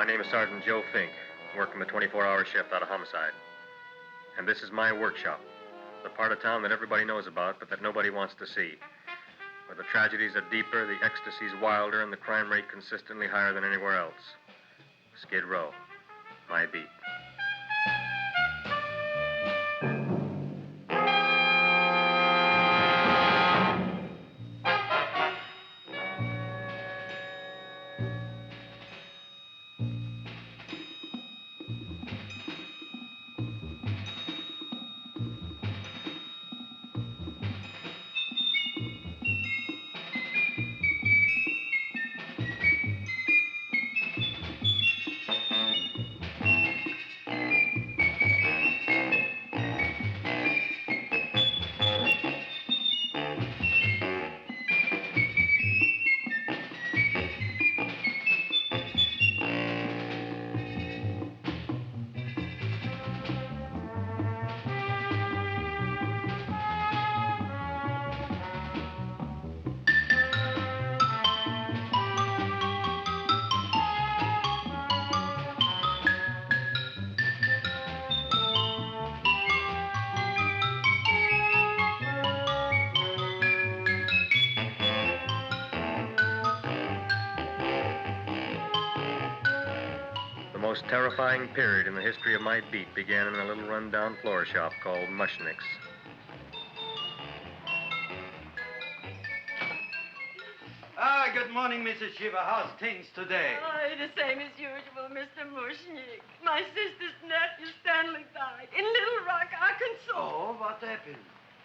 My name is Sergeant Joe Fink, working the 24-hour shift out of homicide. And this is my workshop, the part of town that everybody knows about, but that nobody wants to see. Where the tragedies are deeper, the ecstasy's wilder, and the crime rate consistently higher than anywhere else. Skid Row, my beat. The most terrifying period in the history of my beat began in a little run-down floor shop called Mushnick's. Good morning, Mrs. Shiva. How's things today? Oh, the same as usual, Mr. Mushnick. My sister's nephew, Stanley, died in Little Rock, Arkansas. Oh, what happened?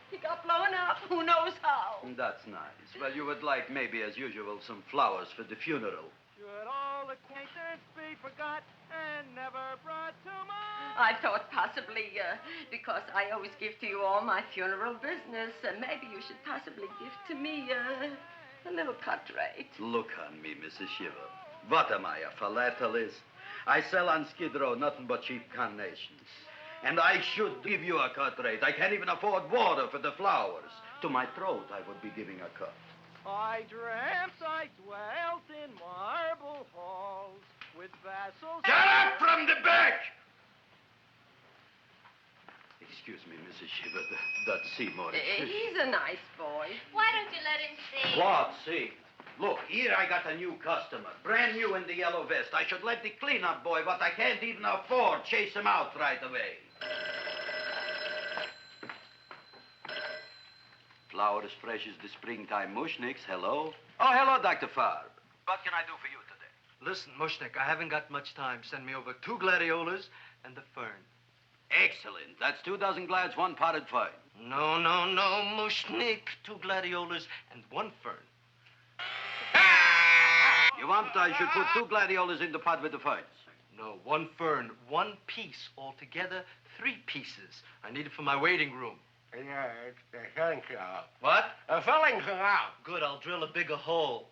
He got blown up. Who knows how? That's nice. Well, you would like, maybe as usual, some flowers for the funeral. Should all acquaintance be forgot and never brought to mind? I thought possibly, because I always give to you all my funeral business, maybe you should possibly give to me, a little cut rate. Look on me, Mrs. Shiva. What am I, a philatelist? I sell on Skid Row nothing but cheap carnations. And I should give you a cut rate. I can't even afford water for the flowers. To my throat, I would be giving a cut. I dreamt I dwelt in marble halls with vassals... Get up from the back! Excuse me, Mrs. Shiva, that's Seymour. He's a nice boy. Why don't you let him see? What, see? Look, here I got a new customer, brand new in the yellow vest. I should let the cleanup boy, but I can't even afford, chase him out right away. Flower as fresh as the springtime Mushnicks. Hello? Oh, hello, Dr. Farb. What can I do for you today? Listen, Mushnick, I haven't got much time. Send me over 2 gladiolas and the fern. Excellent. That's 2 dozen glads, 1 potted fern. No, Mushnick. 2 gladiolas and 1 fern. You want I should put 2 gladiolas in the pot with the ferns? No, 1 fern, 1 piece. Altogether, 3 pieces. I need it for my waiting room. Yeah, it's the filling out. What? A filling out. Good, I'll drill a bigger hole.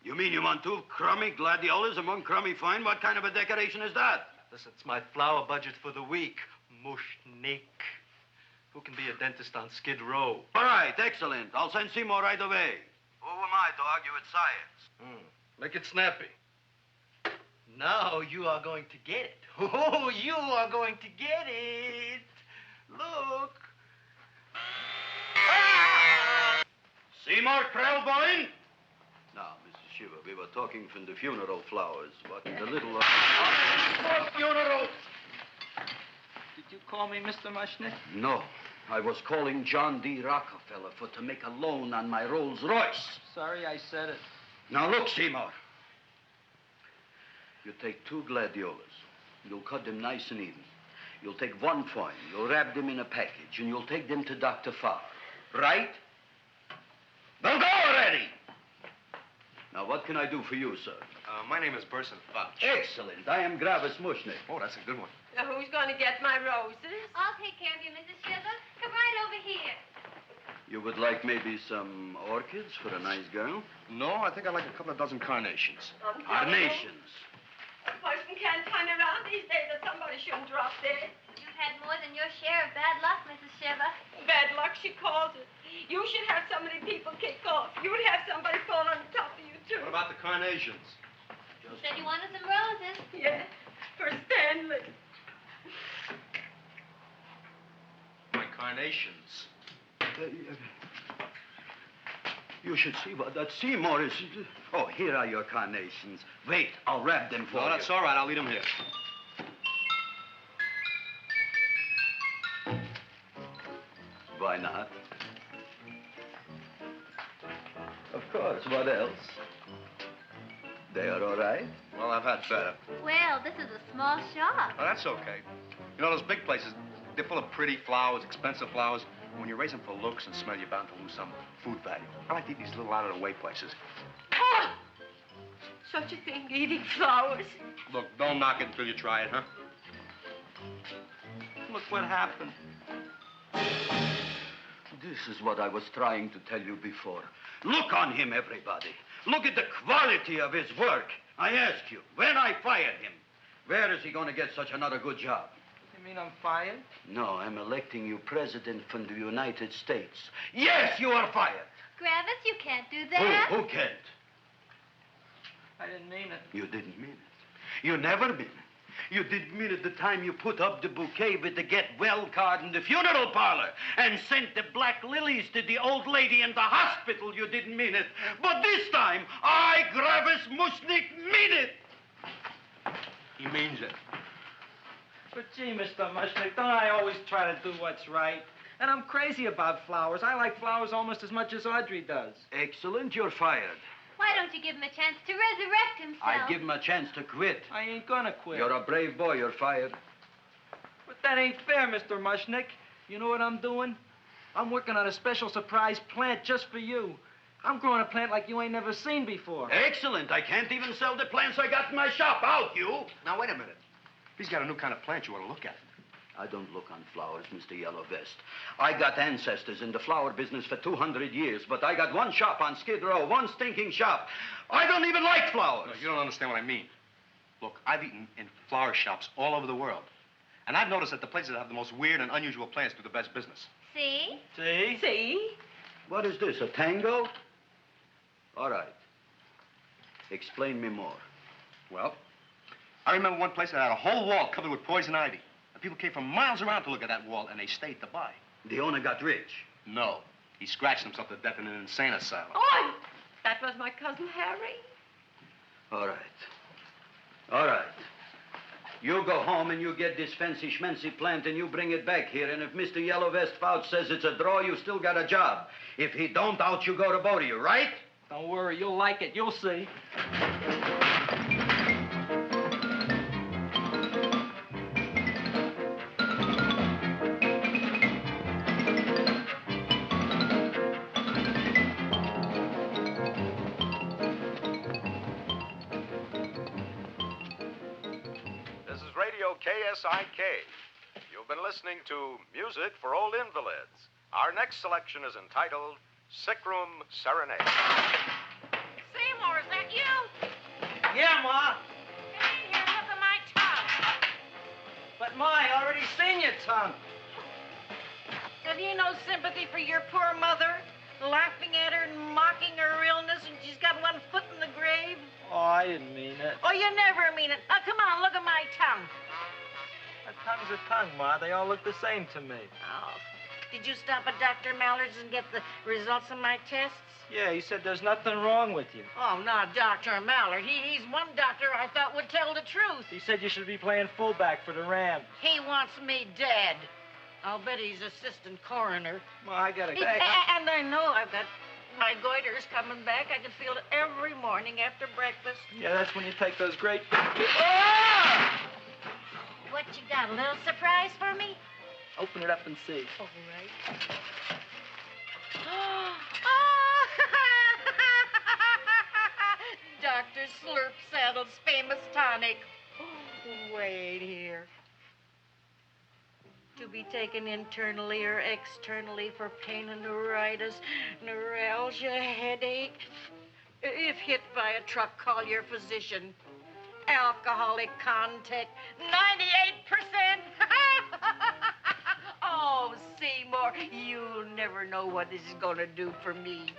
You mean you want 2 crummy gladiolas and 1 crummy fern? What kind of a decoration is that? Listen, it's my flower budget for the week. Mushnick. Who can be a dentist on Skid Row? All right, excellent. I'll send Seymour right away. Who am I to argue with science? Make it snappy. Now you are going to get it. Oh, you are going to get it. Look. Seymour Krellboyne? Now, Mrs. Shiva, we were talking from the funeral flowers. What in the little... For funeral! Did you call me Mr. Mushnick? No. I was calling John D. Rockefeller to make a loan on my Rolls Royce. Sorry I said it. Now, look, Seymour. You take 2 gladiolas. You'll cut them nice and even. You'll take 1 fern. You'll wrap them in a package, and you'll take them to Dr. Farr. Right? Well, go already! Now, what can I do for you, sir? My name is Burson Fouch. Excellent. I am Gravis Mushnick. Oh, that's a good one. Who's going to get my roses? I'll take care of you, Mrs. Shiva. Come right over here. You would like maybe some orchids for a nice girl? No, I think I'd like a couple of dozen carnations. Carnations. A person can't turn around these days that somebody shouldn't drop dead. You've had more than your share of bad luck, Mrs. Shiva. Bad luck, she calls it. You should have so many people kick off. You would have somebody fall on top of you, too. What about the carnations? Said you wanted some roses. Yes, for Stanley. My carnations. You should see what that Seymour is. Oh, here are your carnations. Wait, I'll wrap them for you. No, that's all right. I'll leave them here. Why not? Of course, what else? They are all right? Well, I've had better. Well, this is a small shop. Oh, that's okay. You know, those big places, they're full of pretty flowers, expensive flowers. When you raise them for looks and smell, you're bound to lose some food value. I like to eat these little out-of-the-way places. Oh! Such a thing, eating flowers. Look, don't knock it until you try it, huh? Look what happened. This is what I was trying to tell you before. Look on him, everybody. Look at the quality of his work. I ask you, when I fired him, where is he going to get such another good job? You mean I'm fired? No, I'm electing you president from the United States. Yes, you are fired. Gravis, you can't do that. Who can't? I didn't mean it. You didn't mean it. You never mean it. You didn't mean it the time you put up the bouquet with the get well card in the funeral parlor and sent the black lilies to the old lady in the hospital. You didn't mean it. But this time, I, Gravis Mushnik, mean it. He means it. But gee, Mr. Mushnick, don't I always try to do what's right? And I'm crazy about flowers. I like flowers almost as much as Audrey does. Excellent, you're fired. Why don't you give him a chance to resurrect himself? I give him a chance to quit. I ain't gonna quit. You're a brave boy, you're fired. But that ain't fair, Mr. Mushnick. You know what I'm doing? I'm working on a special surprise plant just for you. I'm growing a plant like you ain't never seen before. Excellent. I can't even sell the plants I got in my shop. Out, you. Now, wait a minute. If he's got a new kind of plant you ought to look at. I don't look on flowers, Mr. Yellow Vest. I got ancestors in the flower business for 200 years, but I got one shop on Skid Row, one stinking shop. I don't even like flowers. No, you don't understand what I mean. Look, I've eaten in flower shops all over the world. And I've noticed that the places that have the most weird and unusual plants do the best business. See? See? See? What is this, a tango? All right. Explain me more. Well, I remember one place that had a whole wall covered with poison ivy. And people came from miles around to look at that wall, and they stayed to buy. The owner got rich. No. He scratched himself to death in an insane asylum. Oh, that was my cousin Harry. All right. All right. You go home and you get this fancy schmancy plant and you bring it back here. And if Mr. Yellow Vest Fouch says it's a draw, you still got a job. If he don't, out you go to both of you, right? Don't worry, you'll like it. You'll see. KSIK. You've been listening to Music for Old Invalids. Our next selection is entitled Sick Room Serenade. Seymour, is that you? Yeah, Ma. Come in here and look at my tongue. But, Ma, I already seen your tongue. Have you no sympathy for your poor mother? Laughing at her and mocking her illness, and she's got one foot in the grave? Oh, I didn't mean it. Oh, you never mean it. Now, come on, look at my tongue. A tongue's a tongue, Ma. They all look the same to me. Oh, did you stop at Dr. Mallard's and get the results of my tests? Yeah, he said there's nothing wrong with you. Oh, not Dr. Mallard. He's one doctor I thought would tell the truth. He said you should be playing fullback for the Rams. He wants me dead. I'll bet he's assistant coroner. Ma, I gotta go. And I know I've got my goiter's coming back. I can feel it every morning after breakfast. Yeah, that's when you take those great... What you got, a little surprise for me? Open it up and see. All right. Dr. Slurp Saddle's famous tonic. Wait here. To be taken internally or externally for pain and neuritis, neuralgia, headache. If hit by a truck, call your physician. Alcoholic contact, 98%. Oh, Seymour, you'll never know what this is going to do for me.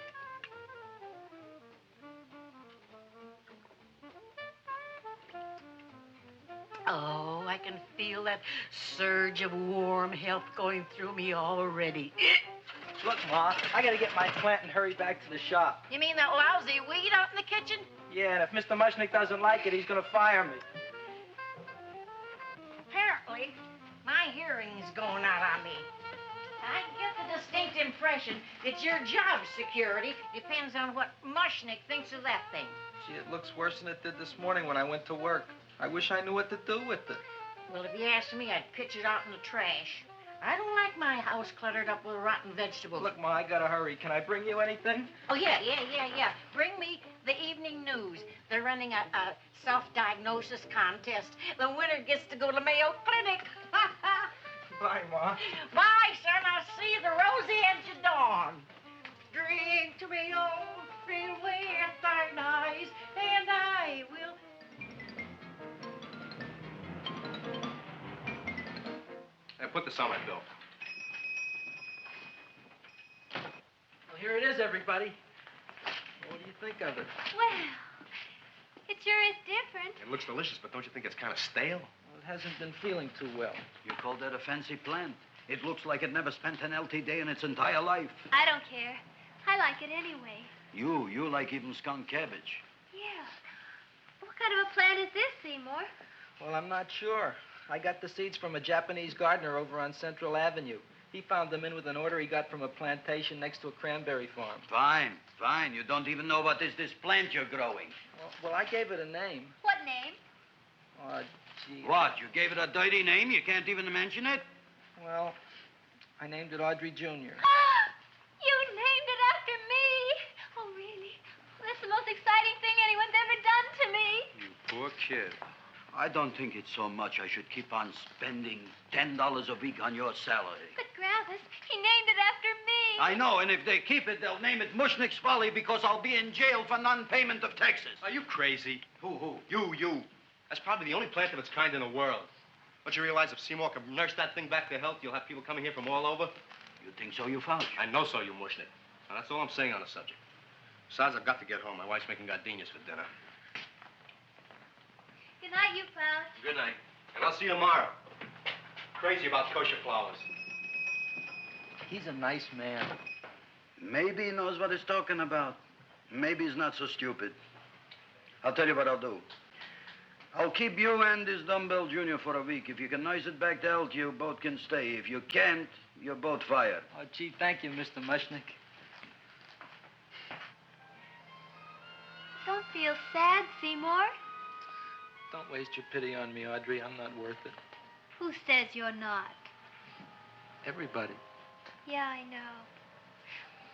Oh, I can feel that surge of warm health going through me already. Look, Ma, I gotta get my plant and hurry back to the shop. You mean that lousy weed out in the kitchen? Yeah, and if Mr. Mushnick doesn't like it, he's gonna fire me. Apparently, my hearing's going out on me. I get the distinct impression that your job security depends on what Mushnick thinks of that thing. Gee, it looks worse than it did this morning when I went to work. I wish I knew what to do with it. Well, if you asked me, I'd pitch it out in the trash. I don't like my house cluttered up with rotten vegetables. Look, Ma, I gotta hurry. Can I bring you anything? Oh, yeah. Bring me the evening news. They're running a self-diagnosis contest. The winner gets to go to Mayo Clinic. Bye, Ma. Bye, son. I'll see you the rosy edge of dawn. Drink to me, oh, feel with thine eyes, and I will... Hey, put this on my bill. Well, here it is, everybody. What do you think of it? Well, it sure is different. It looks delicious, but don't you think it's kind of stale? Well, it hasn't been feeling too well. You call that a fancy plant? It looks like it never spent an LT day in its entire life. I don't care. I like it anyway. You like even skunk cabbage. Yeah. What kind of a plant is this, Seymour? Well, I'm not sure. I got the seeds from a Japanese gardener over on Central Avenue. He found them in with an order he got from a plantation next to a cranberry farm. Fine. You don't even know what is this plant you're growing. Well, I gave it a name. What name? Oh, gee. What, you gave it a dirty name? You can't even mention it? Well, I named it Audrey Jr. You named it after me. Oh, really? Well, that's the most exciting thing anyone's ever done to me. You poor kid. I don't think it's so much I should keep on spending $10 a week on your salary. But, Gravis, he named it after me. I know, and if they keep it, they'll name it Mushnick's Folly because I'll be in jail for non-payment of taxes. Are you crazy? Who? You. That's probably the only plant of its kind in the world. Don't you realize if Seymour can nurse that thing back to health, you'll have people coming here from all over? You think so, you found? I know so, you Mushnick. Now, that's all I'm saying on the subject. Besides, I've got to get home. My wife's making gardenias for dinner. Good night, you pal. Good night. And I'll see you tomorrow. Crazy about kosher flowers. He's a nice man. Maybe he knows what he's talking about. Maybe he's not so stupid. I'll tell you what I'll do. I'll keep you and this dumbbell junior for a week. If you can nurse it back to health, you both can stay. If you can't, you're both fired. Oh, gee, thank you, Mr. Mushnick. Don't feel sad, Seymour. Don't waste your pity on me, Audrey. I'm not worth it. Who says you're not? Everybody. Yeah, I know.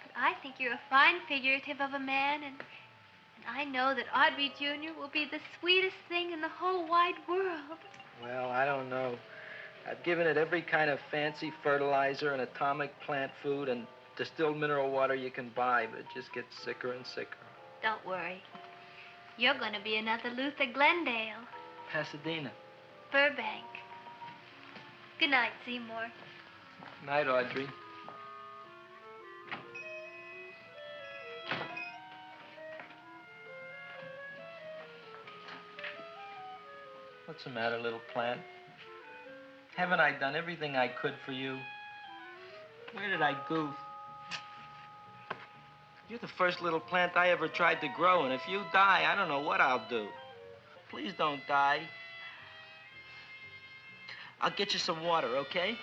But I think you're a fine figurative of a man, and I know that Audrey Jr. will be the sweetest thing in the whole wide world. Well, I don't know. I've given it every kind of fancy fertilizer and atomic plant food and distilled mineral water you can buy, but it just gets sicker and sicker. Don't worry. You're going to be another Luther Glendale. Pasadena. Burbank. Good night, Seymour. Night, Audrey. What's the matter, little plant? Haven't I done everything I could for you? Where did I goof? You're the first little plant I ever tried to grow, and if you die, I don't know what I'll do. Please don't die. I'll get you some water, okay?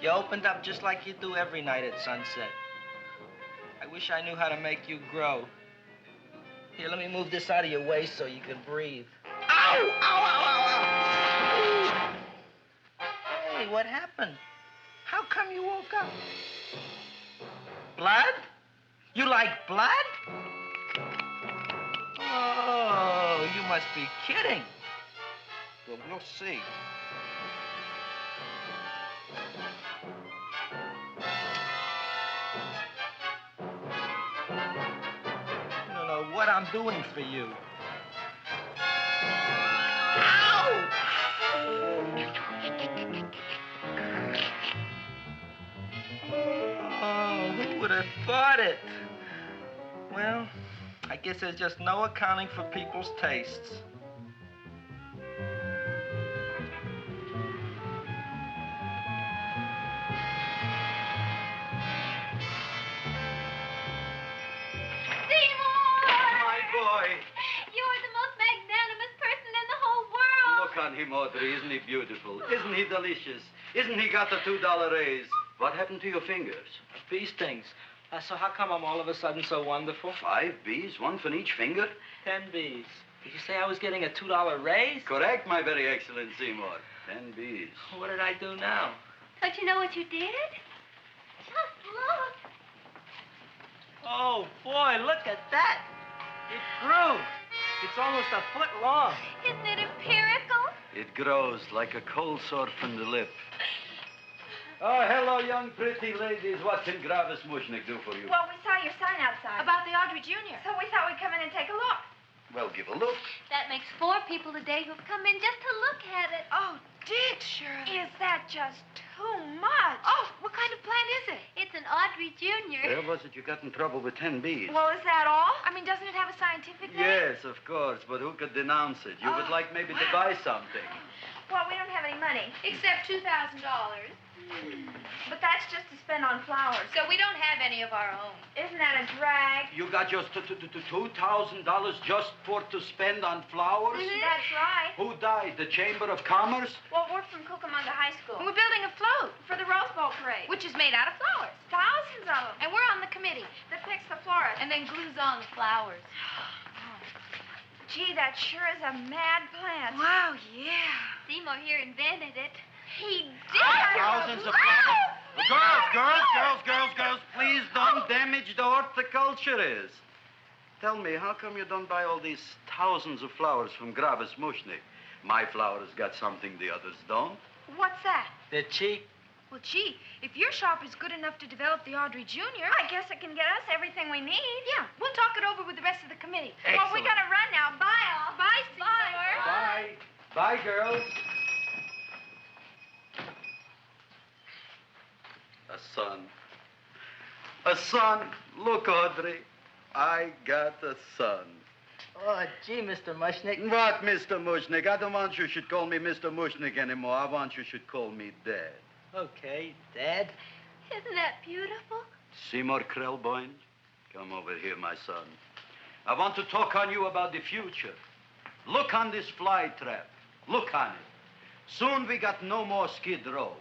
You opened up just like you do every night at sunset. I wish I knew how to make you grow. Here, let me move this out of your way so you can breathe. Ow! Ow, ow, ow, ow! Hey, what happened? How come you woke up? Blood? You like blood? Oh, you must be kidding. Well, we'll see. What I'm doing for you. Oh, who would have thought it? Well, I guess there's just no accounting for people's tastes. My boy. You're the most magnanimous person in the whole world. Look on him, Audrey. Isn't he beautiful? Isn't he delicious? Isn't he got the $2 raise? What happened to your fingers? Bee stings. So how come I'm all of a sudden so wonderful? 5 bees, one for each finger? 10 bees. Did you say I was getting a $2 raise? Correct, my very excellent Seymour. 10 bees. What did I do now? Don't you know what you did? Just look. Oh, boy, look at that. It grew. It's almost a foot long. Isn't it empirical? It grows like a cold sore from the lip. Oh, hello, young pretty ladies. What can Gravis Mushnik do for you? Well, we saw your sign outside. About the Audrey Jr. So we thought we'd come in and take a look. Well, give a look. That makes 4 people today who've come in just to look at it. Oh, Dick, Shirley. Is that just too much? Oh, what kind of plant is it? It's an Audrey Jr. Where was it you got in trouble with 10 bees? Well, is that all? I mean, doesn't it have a scientific name? Yes, of course, but who could denounce it? You would like maybe to buy something. Well, we don't have any money. Except $2,000. But that's just to spend on flowers. So we don't have any of our own. Isn't that a drag? You got just $2,000 just to spend on flowers? Mm-hmm. That's right. Who died? The Chamber of Commerce? Well, we're from Cucamonga High School. And we're building a float for the Rose Bowl parade. Which is made out of flowers. Thousands of them. And we're on the committee that picks the florist. And then glues on the flowers. Gee, that sure is a mad plant. Wow, yeah. Seymour here invented it. He did. Thousands of flowers. Girls, please don't damage the horticulturist. Tell me, how come you don't buy all these thousands of flowers from Gravis Mushnik? My flowers got something the others don't. What's that? They're cheap. Well, gee, if your shop is good enough to develop the Audrey Jr., I guess it can get us everything we need. Yeah, we'll talk it over with the rest of the committee. Excellent. Well, we gotta run now. Bye, all. Bye, Seymour. Bye. Bye, girls. A son. A son. Look, Audrey. I got a son. Oh, gee, Mr. Mushnik. What, Mr. Mushnik? I don't want you should call me Mr. Mushnik anymore. I want you should call me Dad. Okay, Dad. Isn't that beautiful? Seymour Krelboyne, come over here, my son. I want to talk on you about the future. Look on this fly trap. Look on it. Soon we got no more Skid Row.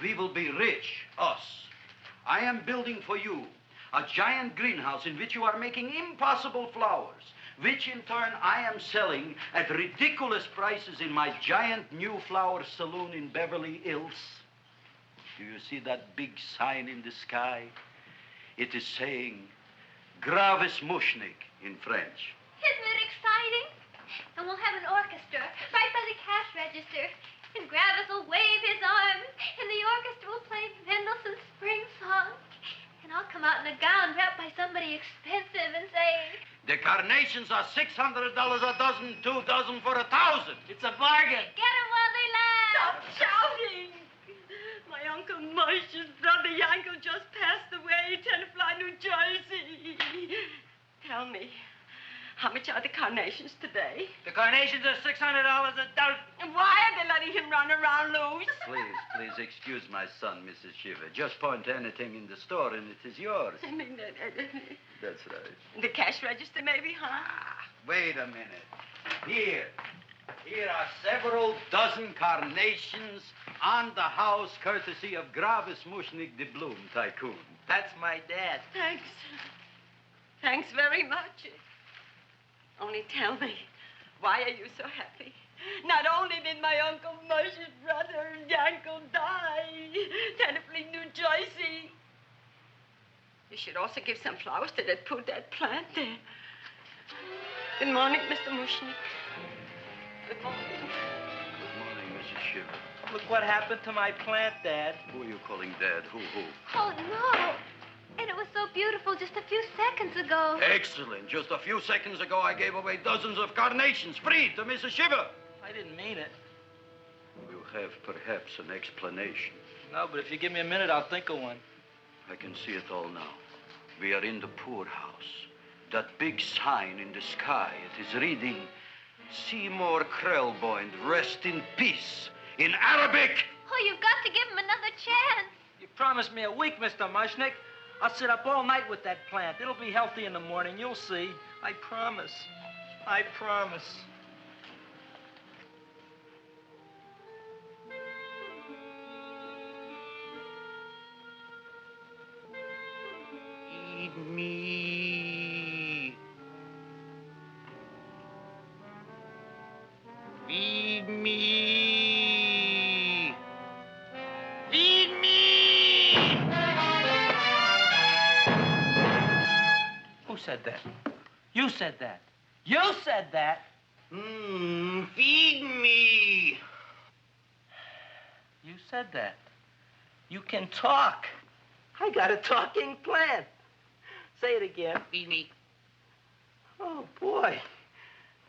We will be rich, us. I am building for you a giant greenhouse in which you are making impossible flowers, which in turn I am selling at ridiculous prices in my giant new flower saloon in Beverly Hills. Do you see that big sign in the sky? It is saying Gravis Mushnik in French. Isn't it exciting? And we'll have an orchestra right by the cash register. And Gravis will wave his arms, and the orchestra will play Mendelssohn's Spring Song. And I'll come out in a gown wrapped by somebody expensive and say, The carnations are $600 a dozen, 2 dozen for 1,000. It's a bargain. get 'em while they last. Stop shouting! My Uncle Mosh's brother Yankel just passed away, Tenafly, New Jersey. Tell me, how much are the carnations today? The carnations are $600 a dozen. And why are they letting him run around loose? Please excuse my son, Mrs. Shiver. Just point to anything in the store and it is yours. I mean, That's right. the cash register maybe, huh? Wait a minute. Here are several dozen carnations on the house, courtesy of Gravis Mushnik, the Bloom Tycoon. That's my dad. Thanks. Thanks very much. Only tell me, why are you so happy? Not only did my Uncle Mosh's brother Yankel die, Tenafly, New Jersey, you should also give some flowers to that poor dead plant there. Good morning, Mr. Mushnik. Good morning. Good morning, Mrs. Shiver. Look what happened to my plant, Dad. Who are you calling Dad? Who? Oh, no. And it was so beautiful just a few seconds ago. Excellent. Just a few seconds ago, I gave away dozens of carnations free to Mrs. Shiver. I didn't mean it. You have perhaps an explanation. No, but if you give me a minute, I'll think of one. I can see it all now. We are in the poorhouse. That big sign in the sky, it is reading, Seymour Krelboyne, rest in peace, in Arabic. Oh, you've got to give him another chance. You promised me a week, Mr. Mushnick. I'll sit up all night with that plant. It'll be healthy in the morning. You'll see. I promise. I promise. Feed me. Feed me. Feed me. Who said that? You said that. You said that. Feed me. You said that. You can talk. I got a talking plant. Say it again. Feed me. Oh, boy.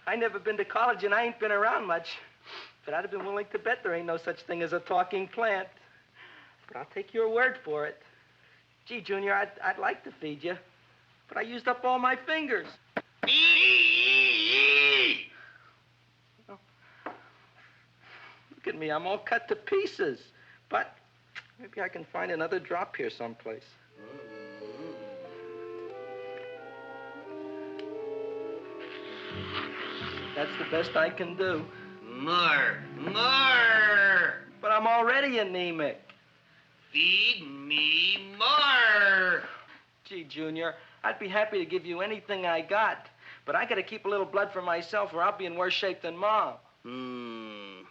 I never been to college and I ain't been around much. But I'd have been willing to bet there ain't no such thing as a talking plant. But I'll take your word for it. Gee, Junior, I'd like to feed you. But I used up all my fingers. Oh. Look at me. I'm all cut to pieces. But maybe I can find another drop here someplace. That's the best I can do. More. But I'm already anemic. Feed me more. Gee, Junior, I'd be happy to give you anything I got. But I gotta keep a little blood for myself or I'll be in worse shape than Mom. I'm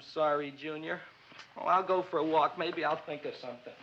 sorry, Junior. Oh, I'll go for a walk. Maybe I'll think of something.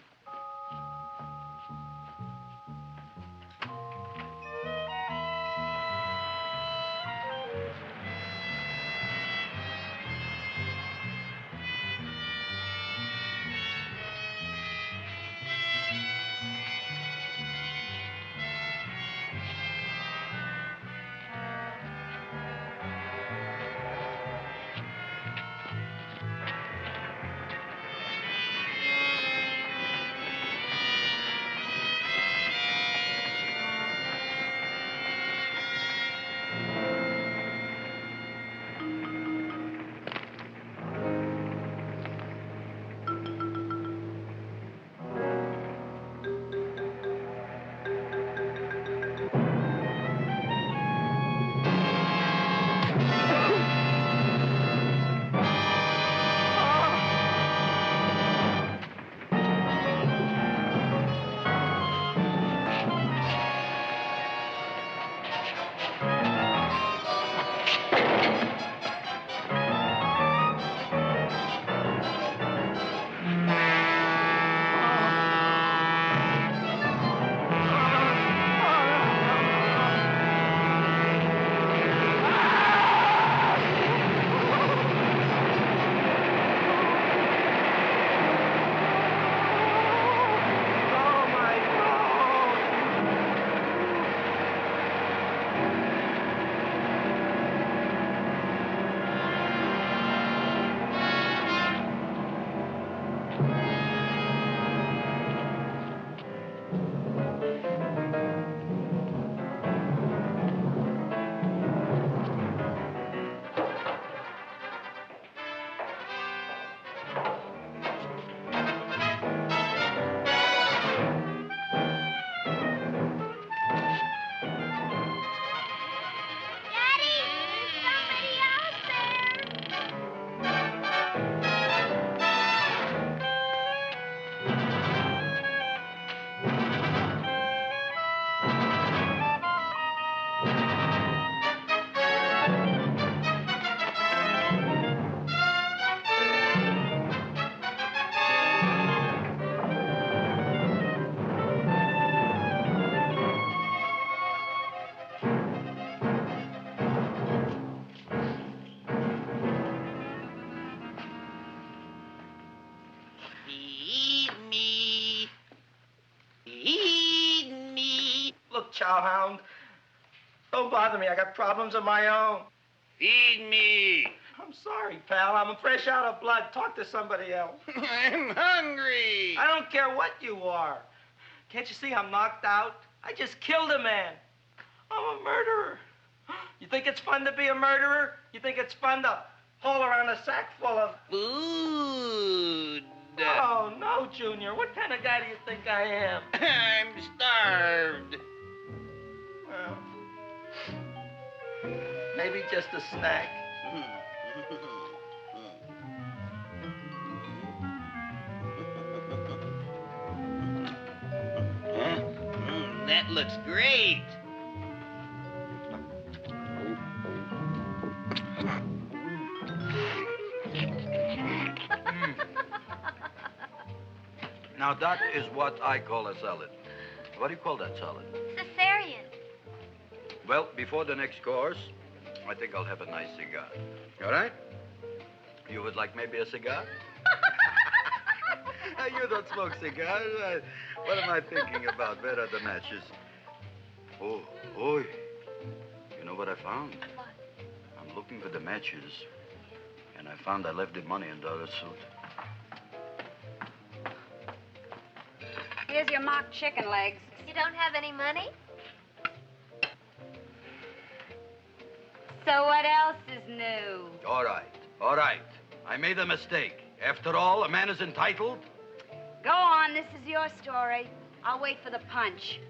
chowhound. Don't bother me. I got problems of my own. Feed me. I'm sorry, pal. I'm fresh out of blood. Talk to somebody else. I'm hungry. I don't care what you are. Can't you see I'm knocked out? I just killed a man. I'm a murderer. You think it's fun to be a murderer? You think it's fun to haul around a sack full of food? Oh, no, Junior. What kind of guy do you think I am? I'm starved. Well, maybe just a snack. That looks great. Now, that is what I call a salad. What do you call that salad? Caesarean. Well, before the next course, I think I'll have a nice cigar. All right? You would like maybe a cigar? You don't smoke cigars. What am I thinking about? Where are the matches? Oh, you know what I found? What? I'm looking for the matches, and I found I left the money in the other suit. Here's your mock chicken legs. You don't have any money? So what else is new? All right. I made a mistake. After all, a man is entitled. Go on, this is your story. I'll wait for the punch.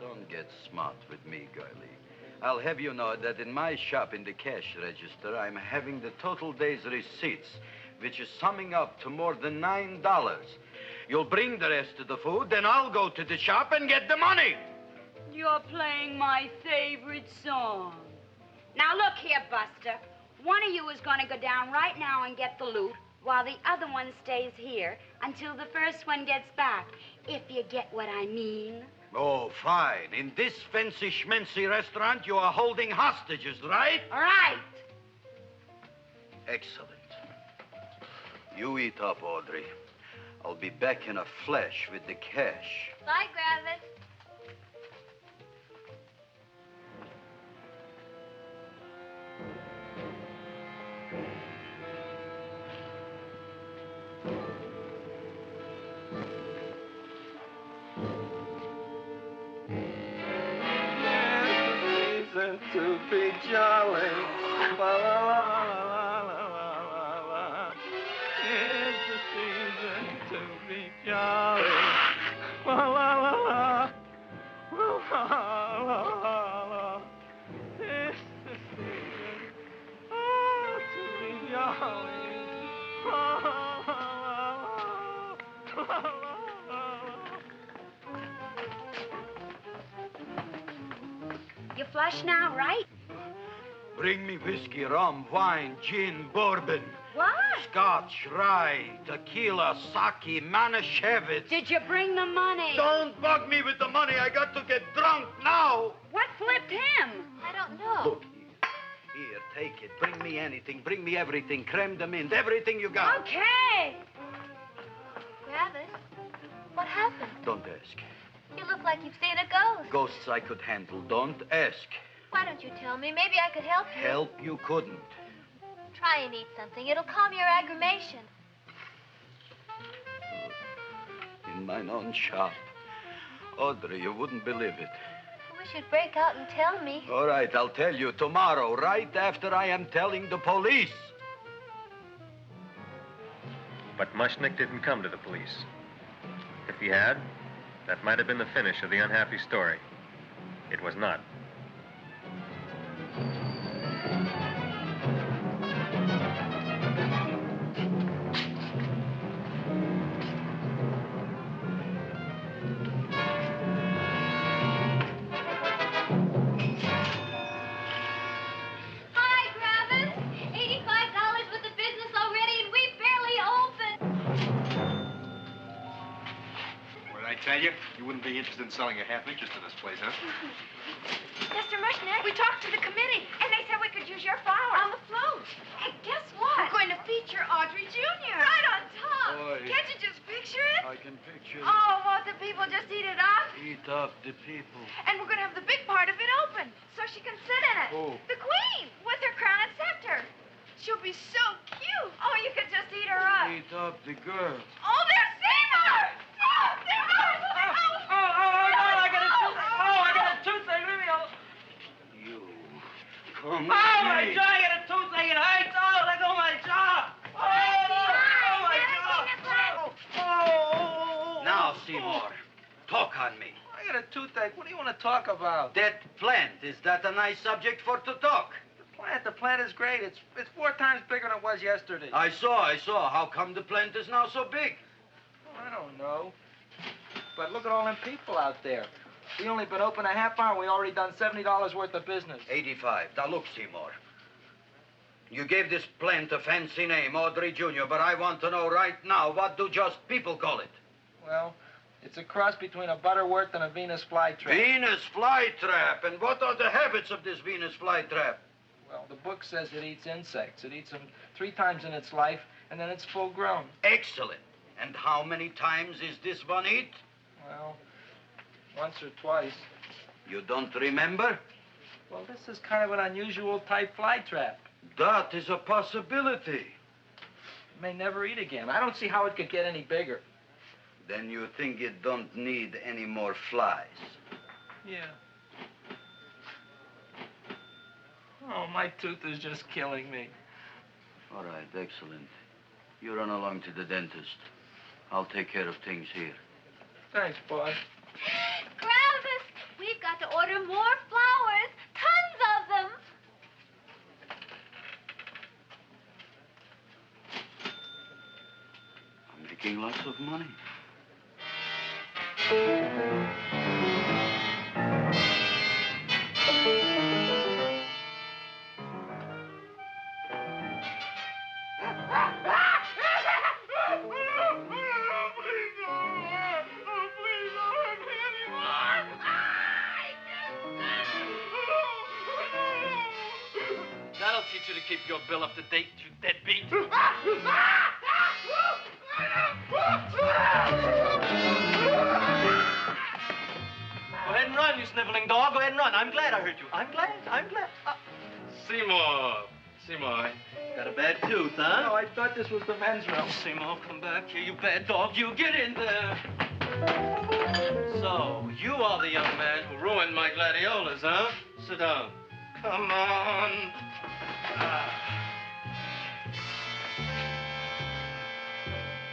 Don't get smart with me, girlie. I'll have you know that in my shop in the cash register, I'm having the total day's receipts, which is summing up to more than $9. You'll bring the rest of the food, then I'll go to the shop and get the money. You're playing my favorite song. Now, look here, Buster. One of you is going to go down right now and get the loot, while the other one stays here until the first one gets back, if you get what I mean. Oh, fine. In this fancy schmancy restaurant, you are holding hostages, right? All right. Excellent. You eat up, Audrey. I'll be back in a flash with the cash. Bye, Gravis. To be jolly. La, la, la, la, la, la, la. It's the season to be jolly. La, la, la, la. La, la, la, la. It's the season to be jolly. La, la, la, la, la, la. You flush now, right? Bring me whiskey, rum, wine, gin, bourbon. What? Scotch, rye, tequila, sake, Manischewitz. Did you bring the money? Don't bug me with the money. I got to get drunk now. What flipped him? I don't know. Look, here, take it. Bring me anything. Bring me everything. Creme de menthe, everything you got. Okay. Gravis, what happened? Don't ask. You look like you've seen a ghost. Ghosts I could handle. Don't ask. Why don't you tell me? Maybe I could help you. Help you couldn't. Try and eat something. It'll calm your aggravation. In mine own shop. Audrey, you wouldn't believe it. I wish you'd break out and tell me. All right, I'll tell you tomorrow, right after I am telling the police. But Mushnick didn't come to the police. If he had, that might have been the finish of the unhappy story. It was not. Hi, Gravis. $85 with the business already, and we barely opened. What did I tell you? You wouldn't be interested in selling your half interest in this place, huh? Mr. Mushnick, we talked to the committee, and they said we could use your flower on the float. Hey, guess what? We're going to feature Audrey Jr. Right on top. Boy. Can't you just picture it? I can picture it. Oh, won't it be people just eat it up? Eat up the people. And we're going to have the big part of it open so she can sit in it. Who? The queen with her crown and scepter. She'll be so cute. Oh, you could just eat her up. Eat up the girl. Oh, there's Seymour! Oh, Seymour! I got a toothache. Leave me alone. You. Come Oh, my jaw, I got a toothache. It hurts. Oh, let go of my jaw. Oh, my jaw. Oh. Now, Seymour, talk on me. I got a toothache. What do you want to talk about? That plant, is that a nice subject for to talk? The plant is great. It's 4 times bigger than it was yesterday. I saw. How come the plant is now so big? Oh, I don't know. But look at all them people out there. We only been open a half hour. We already done $70 worth of business. 85. Now, look, Seymour. You gave this plant a fancy name, Audrey Jr., but I want to know right now, what do just people call it? Well, it's a cross between a butterworth and a Venus flytrap. Venus flytrap. And what are the habits of this Venus flytrap? Well, the book says it eats insects. It eats them 3 times in its life, and then it's full grown. Excellent. And how many times is this one eat? Well, once or twice. You don't remember? Well, this is kind of an unusual type flytrap. That is a possibility. It may never eat again. I don't see how it could get any bigger. Then you think it don't need any more flies? Yeah. Oh, my tooth is just killing me. All right, excellent. You run along to the dentist. I'll take care of things here. Thanks, boss. Gravis, we've got to order more flowers. Tons of them. I'm making lots of money. That'll teach you to keep your bill up to date, you deadbeat. Go ahead and run, you sniveling dog. Go ahead and run. I'm glad I hurt you. I'm glad. Seymour, got a bad tooth, huh? No, I thought this was the men's room. Seymour, come back here, you bad dog. You get in there. So, you are the young man who ruined my gladiolas, huh? Sit down. Come on.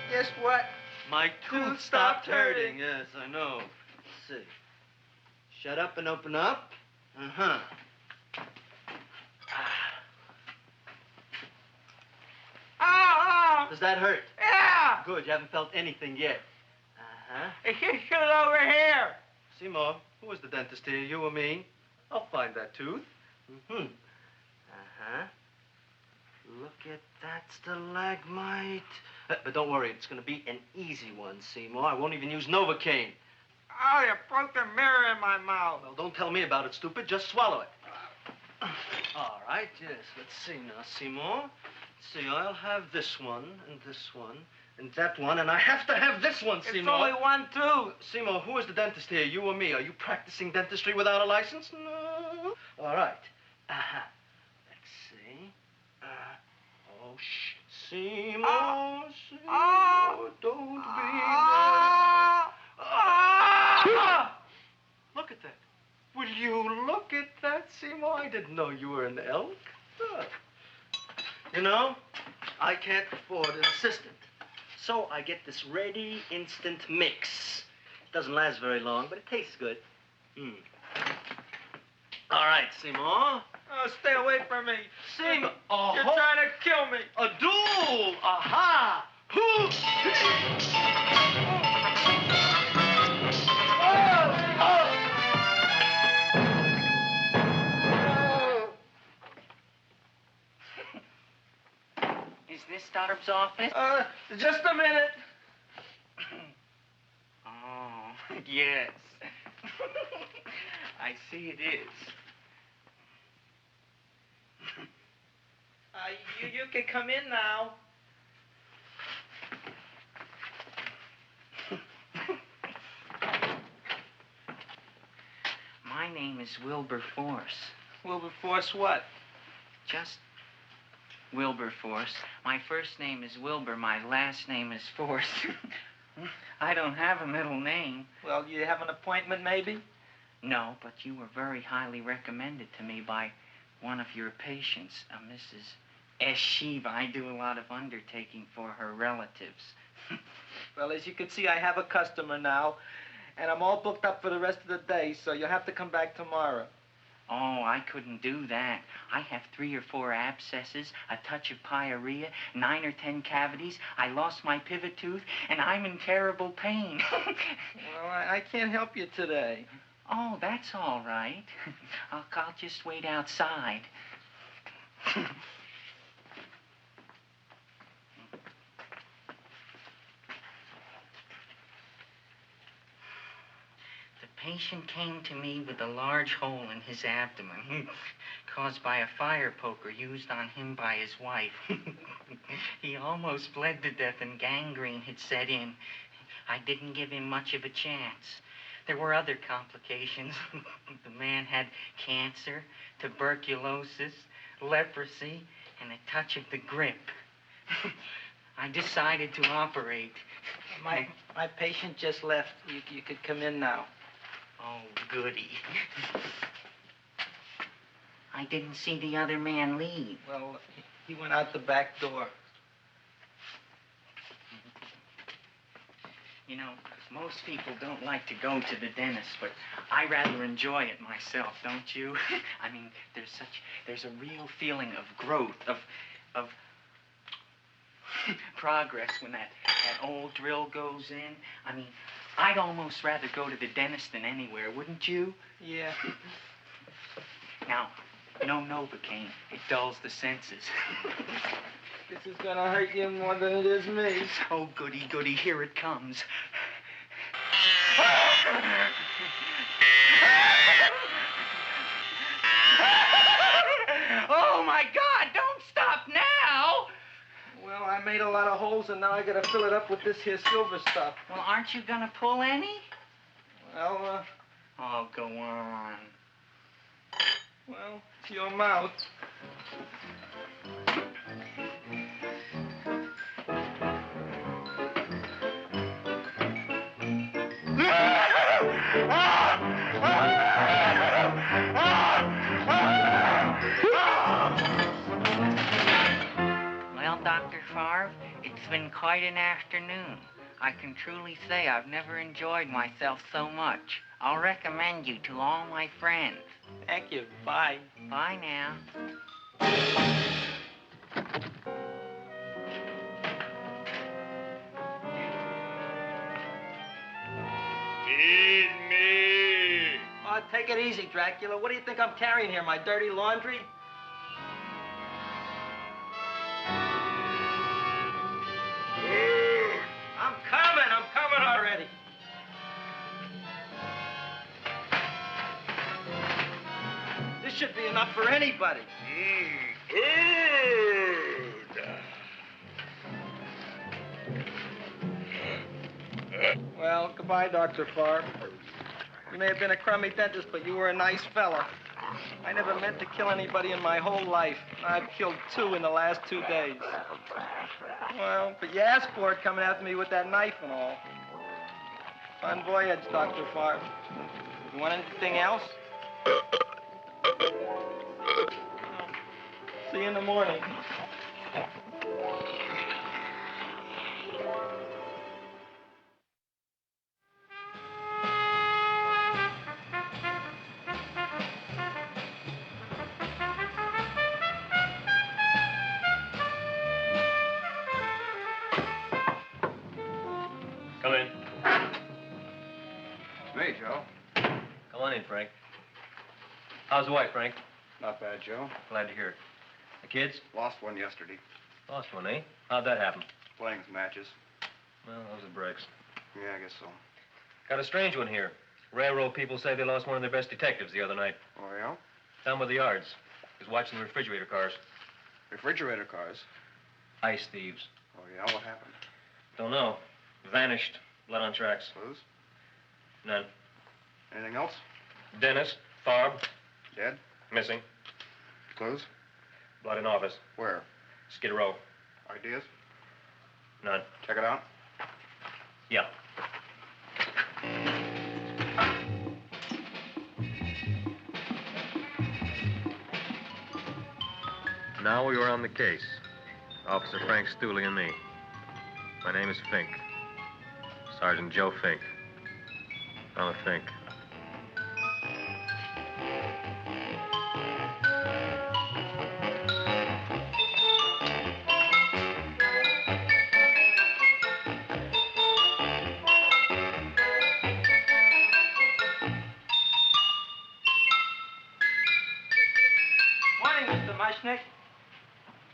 Guess what? My tooth stopped hurting. Yes, I know. Let's see. Shut up and open up. Uh-huh. Oh! Does that hurt? Yeah! Good, you haven't felt anything yet. Uh-huh. It's just over here. Seymour, who was the dentist here, you or me? I'll find that tooth. Mm-hmm. Uh-huh. Look at that stalagmite. But don't worry, it's going to be an easy one, Seymour. I won't even use Novocaine. Oh, you broke the mirror in my mouth. Well, don't tell me about it, stupid. Just swallow it. All right, yes. Let's see now, Seymour. Let's see, I'll have this one, and that one, and I have to have this one, Seymour. It's only one tooth. Seymour, who is the dentist here, you or me? Are you practicing dentistry without a license? No. All right. Uh-huh. Let's see. Oh, shh. Seymour, Seymour, don't be mad. Look at that. Will you look at that, Seymour? I didn't know you were an elk. You know, I can't afford an assistant. So I get this ready instant mix. It doesn't last very long, but it tastes good. All right, Seymour. Oh, stay away from me. Seymour. You're trying to kill me. A duel. Aha. Is this Stoddard's office? Just a minute. Oh, yes. I see it is. You can come in now. name is Wilberforce. Wilberforce what? Just Wilberforce. My first name is Wilbur. My last name is Force. I don't have a middle name. Well, you have an appointment, maybe? No, but you were very highly recommended to me by one of your patients, Mrs. S. Shiva. I do a lot of undertaking for her relatives. Well, as you can see, I have a customer now, and I'm all booked up for the rest of the day, so you'll have to come back tomorrow. Oh, I couldn't do that. I have 3 or 4 abscesses, a touch of pyorrhea, 9 or 10 cavities. I lost my pivot tooth, and I'm in terrible pain. Well, I can't help you today. Oh, that's all right. I'll just wait outside. The patient came to me with a large hole in his abdomen, caused by a fire poker used on him by his wife. He almost bled to death and gangrene had set in. I didn't give him much of a chance. There were other complications. The man had cancer, tuberculosis, leprosy, and a touch of the grip. I decided to operate. My patient just left. You could come in now. Oh, goody. I didn't see the other man leave. Well, he went out the back door. You know, most people don't like to go to the dentist, but I rather enjoy it myself, don't you? I mean, there's a real feeling of growth, of progress when that old drill goes in. I mean, I'd almost rather go to the dentist than anywhere, wouldn't you? Yeah. Now, no Novocaine. It dulls the senses. This is gonna hurt you more than it is me. Oh, goody, goody, here it comes. Oh, my God, don't stop now! Well, I made a lot of holes, and now I gotta fill it up with this here silver stuff. Well, aren't you gonna pull any? Well, Oh, go on. Well, it's your mouth. Well, Dr. Favre, it's been quite an afternoon. I can truly say I've never enjoyed myself so much. I'll recommend you to all my friends. Thank you. Bye. Bye now. Feed me. Oh, take it easy, Dracula. What do you think I'm carrying here, my dirty laundry? I'm coming already. This should be enough for anybody. Well, goodbye, Dr. Favre. You may have been a crummy dentist, but you were a nice fella. I never meant to kill anybody in my whole life. I've killed 2 in the last 2 days. Well, but you asked for it coming after me with that knife and all. Fun voyage, Dr. Favre. You want anything else? See you in the morning. Come in. Hey, Joe. Come on in, Frank. How's the wife, Frank? Not bad, Joe. Glad to hear it. The kids? Lost one yesterday. Lost one, eh? How'd that happen? Playing some matches. Well, those are breaks. Yeah, I guess so. Got a strange one here. Railroad people say they lost one of their best detectives the other night. Oh, yeah? Down by the yards. He was watching the refrigerator cars. Refrigerator cars? Ice thieves. Oh, yeah? What happened? Don't know. Vanished. Blood on tracks. Clues? None. Anything else? Dennis. Farb. Dead? Missing. Clues? Blood in office. Where? Skid Row. Ideas? None. Check it out. Yeah. Now we were on the case. Officer Frank Stooley and me. My name is Fink. Sergeant Joe Fink. I'm a Fink. Morning, Mr. Mushnick.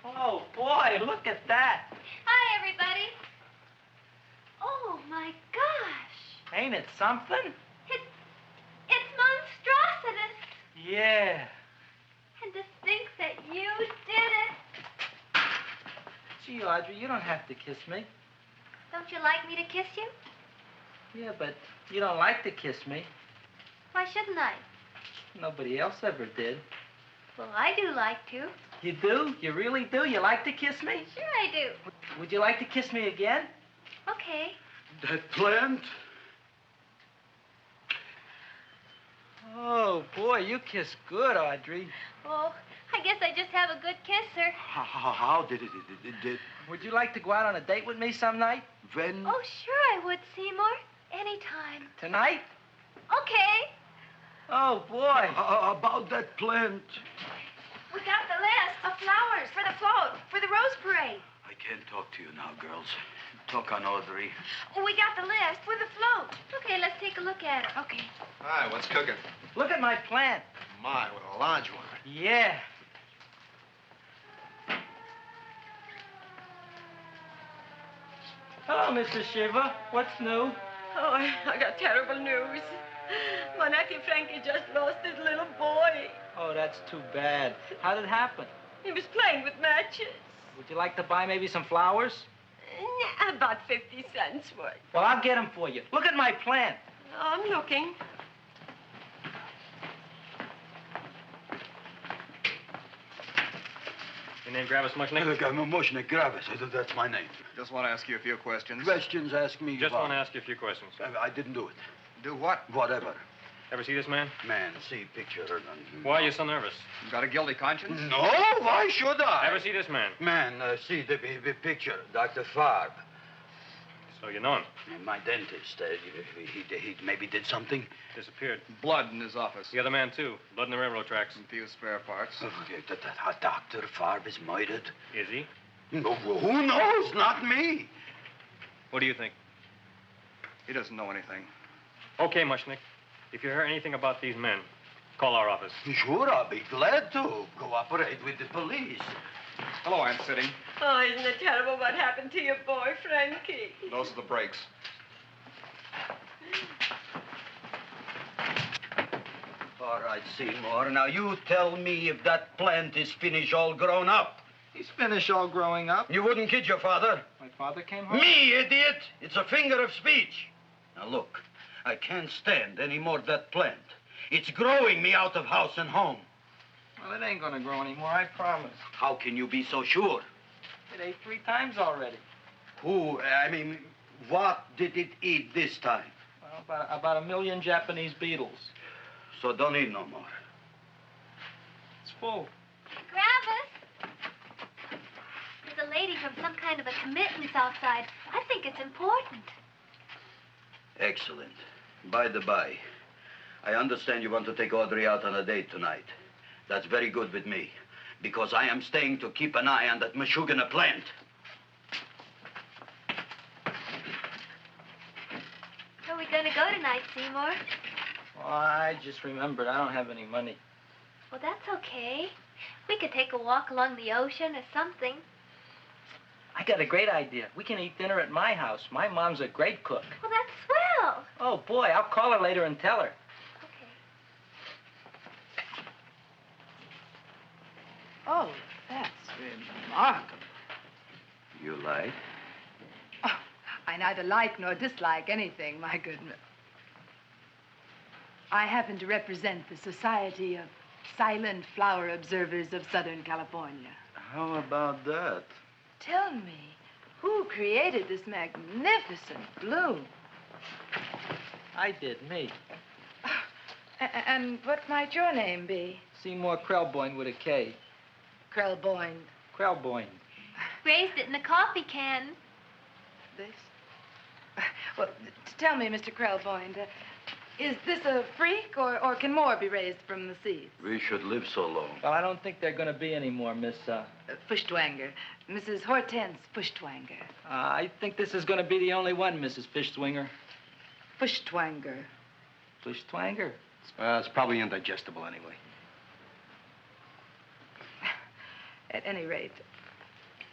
Oh, boy, look at that. Hi, everybody. Oh, my gosh. Ain't it something? It's monstrositous. Yeah. And to think that you did it. Gee, Audrey, you don't have to kiss me. Don't you like me to kiss you? Yeah, but you don't like to kiss me. Why shouldn't I? Nobody else ever did. Well, I do like to. You do? You really do? You like to kiss me? Sure I do. Would you like to kiss me again? Okay. That plant? Oh, boy, you kiss good, Audrey. Oh, I guess I just have a good kisser. How did it? Would you like to go out on a date with me some night? When? Oh, sure I would, Seymour. Anytime. Tonight? Okay. Oh, boy. About that plant. We got the list of flowers for the float, for the rose parade. I can't talk to you now, girls. Talk on Audrey. We got the list for the float. Okay, let's take a look at it. Okay. Hi, what's cooking? Look at my plant. My, what a large one. Yeah. Hello, Mrs. Shiva. What's new? Oh, I got terrible news. My nephew Frankie just lost his little boy. Oh, that's too bad. How did it happen? He was playing with matches. Would you like to buy maybe some flowers? About 50 cents worth. Well, I'll get them for you. Look at my plant. I'm looking. Your name Gravis Mushnick? Look, I'm a Mushnick Gravis. That's my name. Just want to ask you a few questions. Questions, ask me. Just want to ask you a few questions. I didn't do it. Do what? Whatever. Ever see this man? Man, see picture. Why are you so nervous? You got a guilty conscience? No, why should I? Ever see this man? Man, see the picture. Dr. Farb. So you know him? My dentist. He maybe did something. Disappeared. Blood in his office. The other man, too. Blood in the railroad tracks. And few spare parts. Dr. Farb is murdered. Is he? No, who knows? Not me. What do you think? He doesn't know anything. Okay, Mushnick. If you hear anything about these men, call our office. Sure, I'll be glad to cooperate with the police. Hello, Aunt Sitting. Oh, isn't it terrible what happened to your boy, Frankie? Those are the brakes. All right, Seymour. Now, you tell me if that plant is finished all grown up. He's finished all growing up. You wouldn't kid your father. My father came home? Me, idiot! It's a figure of speech. Now, look, I can't stand any more of that plant. It's growing me out of house and home. Well, it ain't gonna grow anymore, I promise. How can you be so sure? It ate 3 times already. What did it eat this time? Well, about 1 million Japanese beetles. So don't eat no more. It's full. Gravis! There's a lady from some kind of a committance outside. I think it's important. Excellent. By the by, I understand you want to take Audrey out on a date tonight. That's very good with me, because I am staying to keep an eye on that Meshuggah plant. Where are we going to go tonight, Seymour? Well, I just remembered I don't have any money. Well, that's okay. We could take a walk along the ocean or something. I got a great idea. We can eat dinner at my house. My mom's a great cook. Well, that's swell. Oh, boy, I'll call her later and tell her. Oh, that's remarkable. You like? Oh, I neither like nor dislike anything, my goodness. I happen to represent the Society of Silent Flower Observers of Southern California. How about that? Tell me, who created this magnificent bloom? I did, me. And what might your name be? Seymour Krelboyne with a K. Krelboyne. Krelboyne. Raised it in a coffee can. This? Well, tell me, Mr. Krelboyne, is this a freak, or can more be raised from the seeds? We should live so long. Well, I don't think they're going to be any more, Miss, Fuschtwanger. Mrs. Hortense Fuschtwanger. I think this is going to be the only one, Mrs. Fishswinger. Fuschtwanger. Fuschtwanger? It's probably indigestible anyway. At any rate,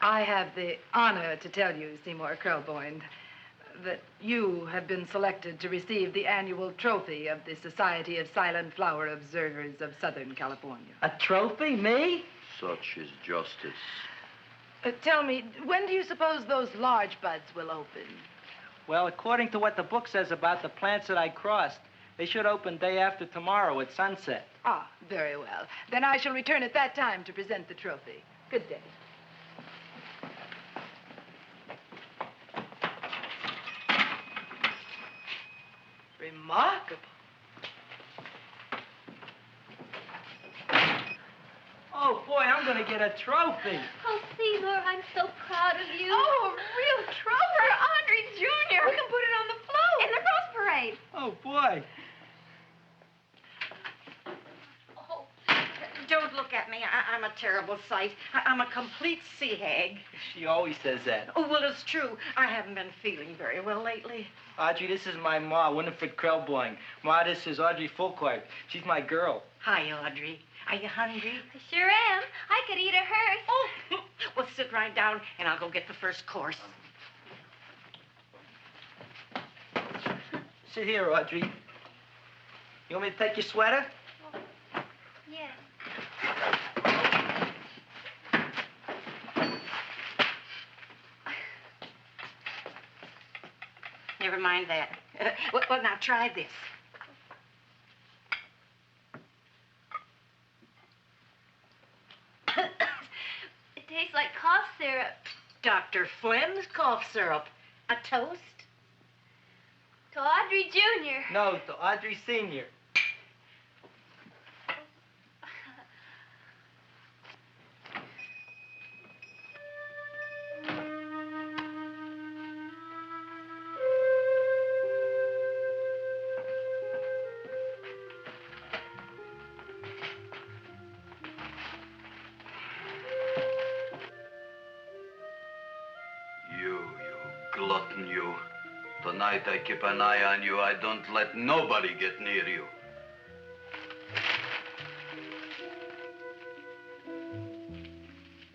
I have the honor to tell you, Seymour Krelboyne, that you have been selected to receive the annual trophy of the Society of Silent Flower Observers of Southern California. A trophy? Me? Such is justice. Tell me, when do you suppose those large buds will open? Well, according to what the book says about the plants that I crossed, they should open day after tomorrow at sunset. Ah, very well. Then I shall return at that time to present the trophy. Good day. Remarkable. Oh, boy, I'm going to get a trophy. Oh, Seymour, I'm so proud of you. Oh, a real trophy for Audrey Jr. We can put it on the float in the Rose Parade. Oh, boy. Don't look at me. I'm a terrible sight. I'm a complete sea hag. She always says that. Oh, well, it's true. I haven't been feeling very well lately. Audrey, this is my ma, Winifred Krelboyne. Ma, this is Audrey Fulcourt. She's my girl. Hi, Audrey. Are you hungry? I sure am. I could eat a hearse. Oh, well, sit right down, and I'll go get the first course. Sit here, Audrey. You want me to take your sweater? Yes. Never mind that. Well, now try this. It tastes like cough syrup. Dr. Flynn's cough syrup. A toast? To Audrey Jr. No, to Audrey Sr. You glutton, you. Tonight I keep an eye on you. I don't let nobody get near you.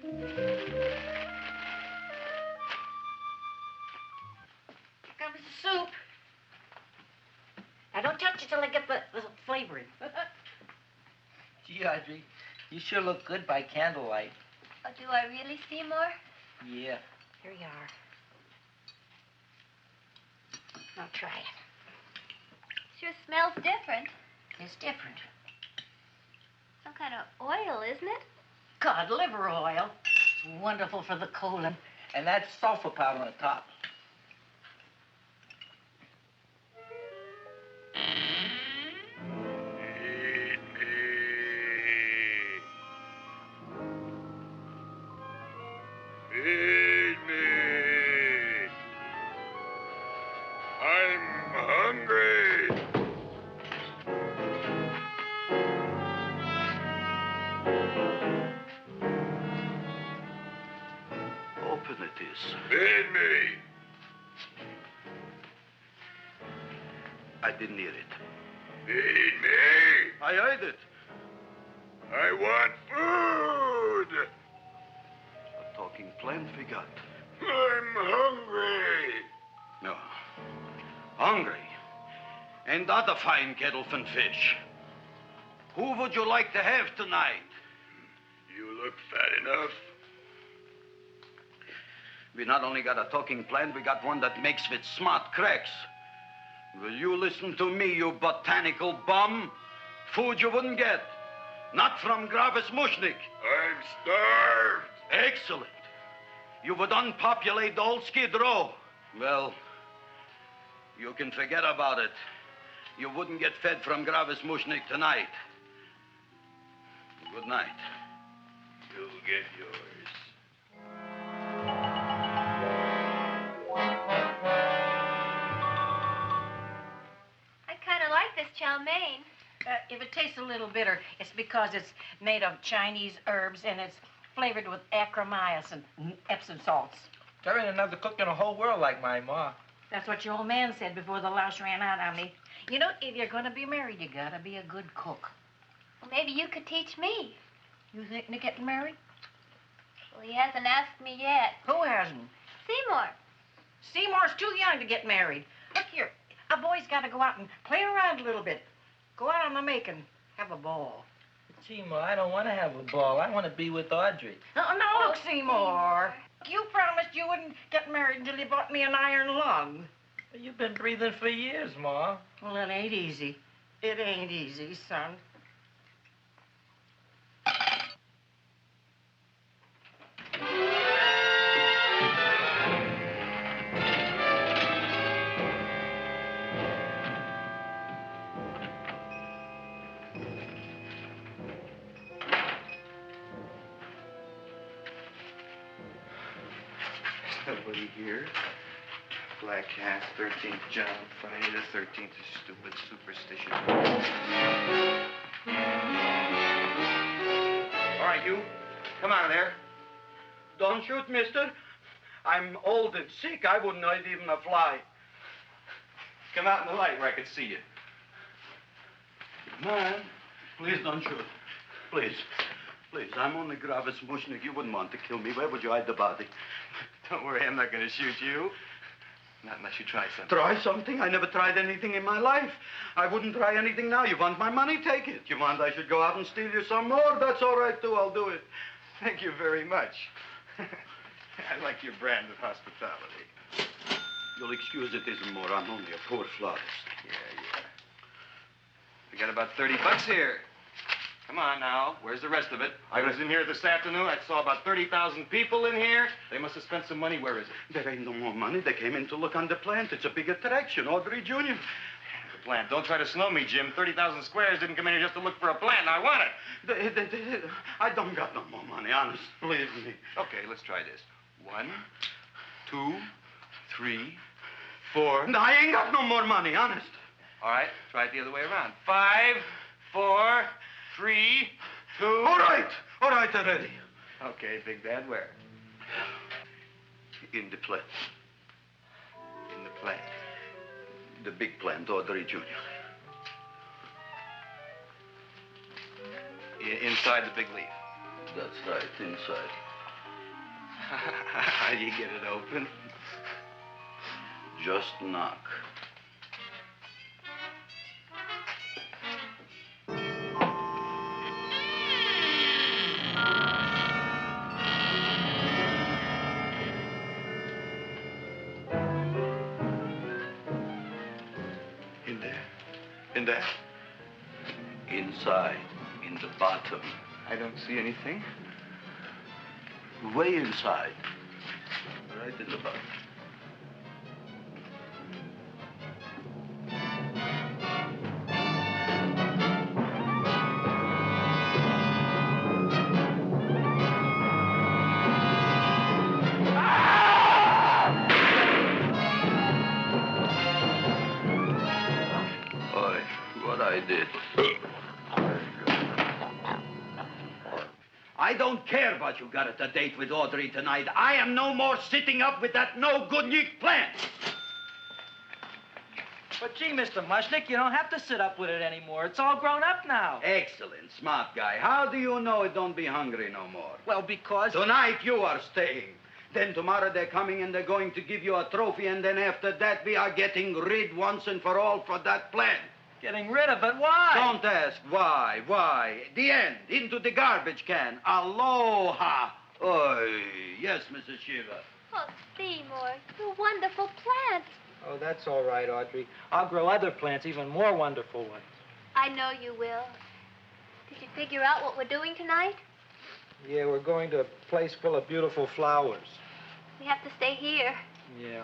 Here comes the soup. Now, don't touch it till I get the flavoring. Gee, Audrey, you sure look good by candlelight. Oh, do I really, Seymour? Yeah. Here you are. Now try it. Sure smells different. It's different. Some kind of oil, isn't it? Cod liver oil. It's wonderful for the colon. And that's sulfur powder on the top. Feed me. I'm hungry. Open it is. Feed me. I didn't hear it. Feed me. I heard it. I want food. A talking plant we got. I'm hungry. No. Hungry. And other fine kettlefen fish. Who would you like to have tonight? You look fat enough. We not only got a talking plant, we got one that makes with smart cracks. Will you listen to me, you botanical bum? Food you wouldn't get. Not from Gravis Mushnik. I'm starved. Excellent. You would unpopulate the old Skid Row. Well, you can forget about it. You wouldn't get fed from Gravis Mushnik tonight. Good night. You'll get yours. I kind of like this chow mein. If it tastes a little bitter, it's because it's made of Chinese herbs and it's flavored with acromyas and Epsom salts. There ain't another cook in the whole world like my ma. That's what your old man said before the louse ran out on me. You know, if you're going to be married, you got to be a good cook. Well, maybe you could teach me. You thinking of getting married? Well, he hasn't asked me yet. Who hasn't? Seymour. Seymour's too young to get married. Look here, a boy's got to go out and play around a little bit. Go out on the make and have a ball. Gee, Ma, I don't want to have a ball. I want to be with Audrey. No, look, Seymour. You promised you wouldn't get married until you bought me an iron lung. You've been breathing for years, Ma. Well, it ain't easy. It ain't easy, son. Nobody here. Black Cat, 13th John, Friday the 13th is stupid superstition. All right, you. Come out of there. Don't shoot, mister. I'm old and sick. I wouldn't hurt even a fly. Come out in the light where I can see you. Man, please don't shoot. Please. Please, I'm only Gravis Mushnik. You wouldn't want to kill me. Where would you hide the body? Don't worry, I'm not going to shoot you. Not unless you try something. Try something? I never tried anything in my life. I wouldn't try anything now. You want my money? Take it. You want I should go out and steal you some more? That's all right, too. I'll do it. Thank you very much. I like your brand of hospitality. You'll excuse it isn't more. I'm only a poor florist. Yeah. We got about $30 here. Come on now. Where's the rest of it? I was in here this afternoon. I saw about 30,000 people in here. They must have spent some money. Where is it? There ain't no more money. They came in to look on the plant. It's a big attraction. Audrey Jr. The plant. Don't try to slow me, Jim. 30,000 squares didn't come in here just to look for a plant. I want it. I don't got no more money, honest. Believe me. Okay, let's try this. 1, 2, 3, 4. No, I ain't got no more money, honest. All right, try it the other way around. 5, 4, 3, 2. All right already. Okay, Big Bad, where? In the plant. In the plant. The big plant, Audrey Jr. Inside the big leaf. That's right, inside. How do you get it open? Just knock. In there? Inside, in the bottom. I don't see anything. Way inside. Right in the bottom. I did. I don't care what you got at the date with Audrey tonight. I am no more sitting up with that no-good-nick plant. But gee, Mr. Mushnik, you don't have to sit up with it anymore. It's all grown up now. Excellent, smart guy. How do you know it don't be hungry no more? Well, because... Tonight you are staying. Then tomorrow they're coming and they're going to give you a trophy, and then after that we are getting rid once and for all for that plant. Getting rid of it? Why? Don't ask why. Why? The end. Into the garbage can. Aloha. Oy. Yes, Mrs. Shiva. Oh, Seymour, you wonderful plant. Oh, that's all right, Audrey. I'll grow other plants, even more wonderful ones. I know you will. Did you figure out what we're doing tonight? Yeah, we're going to a place full of beautiful flowers. We have to stay here. Yeah.